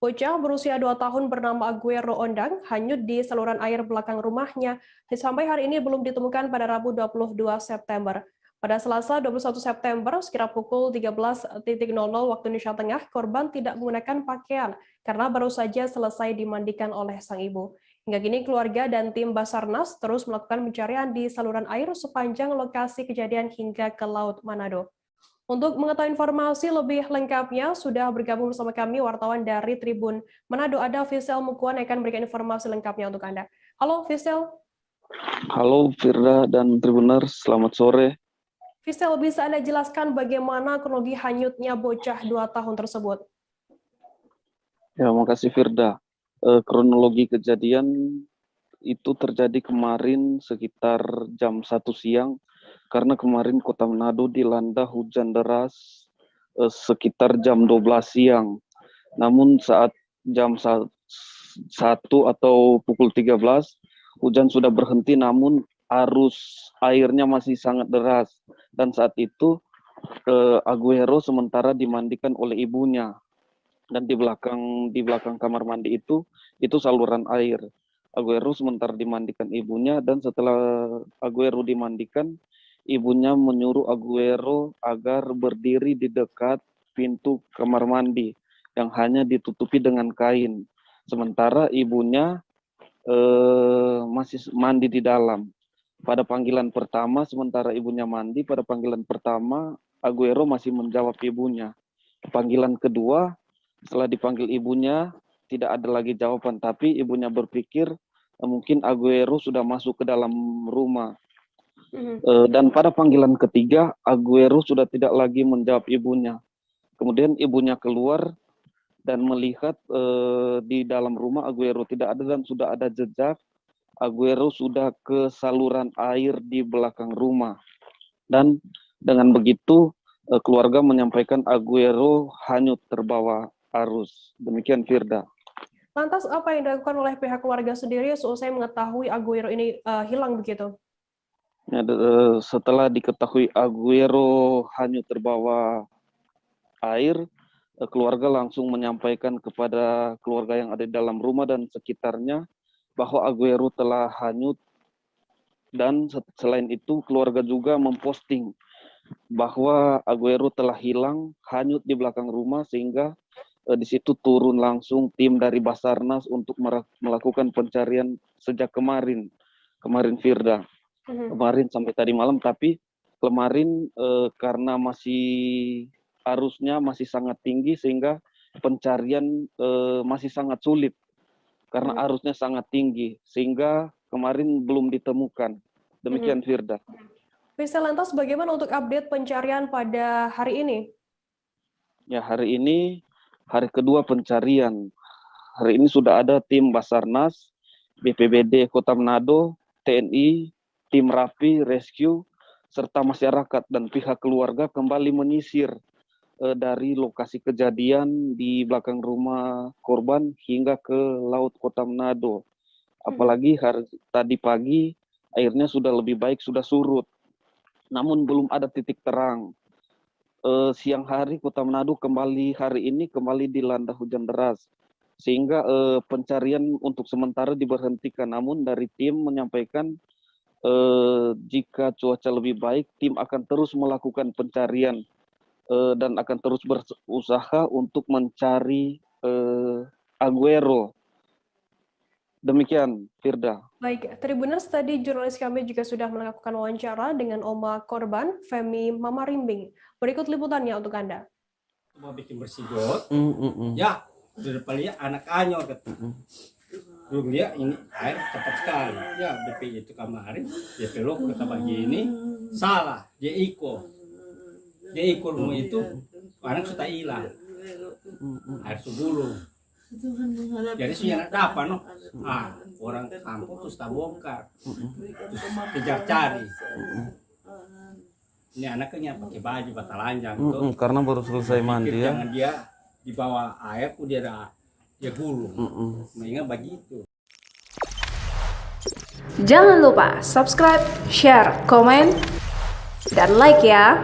Bocah berusia 2 tahun bernama Aguero Ondang hanyut di saluran air belakang rumahnya. Sampai hari ini belum ditemukan pada Rabu 22 September. Pada Selasa 21 September, sekira pukul 13.00 waktu Indonesia Tengah, korban tidak menggunakan pakaian karena baru saja selesai dimandikan oleh sang ibu. Hingga kini keluarga dan tim Basarnas terus melakukan pencarian di saluran air sepanjang lokasi kejadian hingga ke Laut Manado. Untuk mengetahui informasi lebih lengkapnya, sudah bergabung bersama kami wartawan dari Tribun Manado, ada Fisel Mukuan yang akan memberikan informasi lengkapnya untuk Anda. Halo Fisel. Halo Firda dan Tribuners, selamat sore. Fisel, bisa Anda jelaskan bagaimana kronologi hanyutnya bocah 2 tahun tersebut? Ya, makasih Firda. Kronologi kejadian itu terjadi kemarin sekitar jam 1 siang, karena kemarin Kota Manado dilanda hujan deras sekitar jam 12 siang. Namun saat jam 1 atau pukul 13, hujan sudah berhenti namun arus airnya masih sangat deras. Dan saat itu Aguero sementara dimandikan oleh ibunya. Dan di belakang kamar mandi itu saluran air. Aguero sementara dimandikan ibunya, dan setelah Aguero dimandikan, ibunya menyuruh Aguero agar berdiri di dekat pintu kamar mandi yang hanya ditutupi dengan kain. Sementara ibunya masih mandi di dalam. Pada panggilan pertama, sementara ibunya mandi, pada panggilan pertama Aguero masih menjawab ibunya. Panggilan kedua, setelah dipanggil ibunya, tidak ada lagi jawaban, tapi ibunya berpikir mungkin Aguero sudah masuk ke dalam rumah. Dan pada panggilan ketiga, Aguero sudah tidak lagi menjawab ibunya. Kemudian ibunya keluar dan melihat di dalam rumah Aguero tidak ada dan sudah ada jejak Aguero sudah ke saluran air di belakang rumah. Dan dengan begitu keluarga menyampaikan Aguero hanyut terbawa arus. Demikian Firda. Lantas apa yang dilakukan oleh pihak keluarga sendiri seusai mengetahui Aguero ini hilang begitu? Ya, setelah diketahui Aguero hanyut terbawa air, keluarga langsung menyampaikan kepada keluarga yang ada di dalam rumah dan sekitarnya bahwa Aguero telah hanyut. Dan selain itu keluarga juga memposting bahwa Aguero telah hilang, hanyut di belakang rumah, sehingga di situ turun langsung tim dari Basarnas untuk melakukan pencarian sejak kemarin Firda. Kemarin sampai tadi malam, tapi kemarin karena arusnya masih sangat tinggi sehingga pencarian masih sangat sulit karena arusnya sangat tinggi sehingga kemarin belum ditemukan. Demikian Firda. Bisa lantas bagaimana untuk update pencarian pada hari ini? Ya, hari ini hari kedua pencarian. Hari ini sudah ada tim Basarnas, BPBD Kota Manado, TNI, tim Rapi, Rescue, serta masyarakat dan pihak keluarga kembali menyisir dari lokasi kejadian di belakang rumah korban hingga ke laut Kota Manado. Apalagi tadi pagi airnya sudah lebih baik, sudah surut. Namun belum ada titik terang. Siang hari Kota Manado hari ini kembali dilanda hujan deras. Sehingga pencarian untuk sementara diberhentikan. Namun dari tim menyampaikan jika cuaca lebih baik, tim akan terus melakukan pencarian dan akan terus berusaha untuk mencari Aguero. Demikian, Firda. Baik, Tribuners, tadi jurnalis kami juga sudah melakukan wawancara dengan oma korban, Femi Mamarimbing. Berikut liputannya untuk Anda. Mau bikin bersih got, ya, di depan dia anak anyol gitu. Belum dia ini air cepat sekali. Ya, DP itu kemarin, dia peluk kata begini, salah, dia ikut rumah itu, orang sudah hilang, air subulung. Jadi sudah dapat no, orang kampung terus tak bongkar, terus kejar cari. Ini anaknya pakai baju batalanjang tuh, karena baru selesai mandi ya. Jangan dia di bawah air, dia gulung, mengingat begitu. Jangan lupa subscribe, share, komen, dan like ya.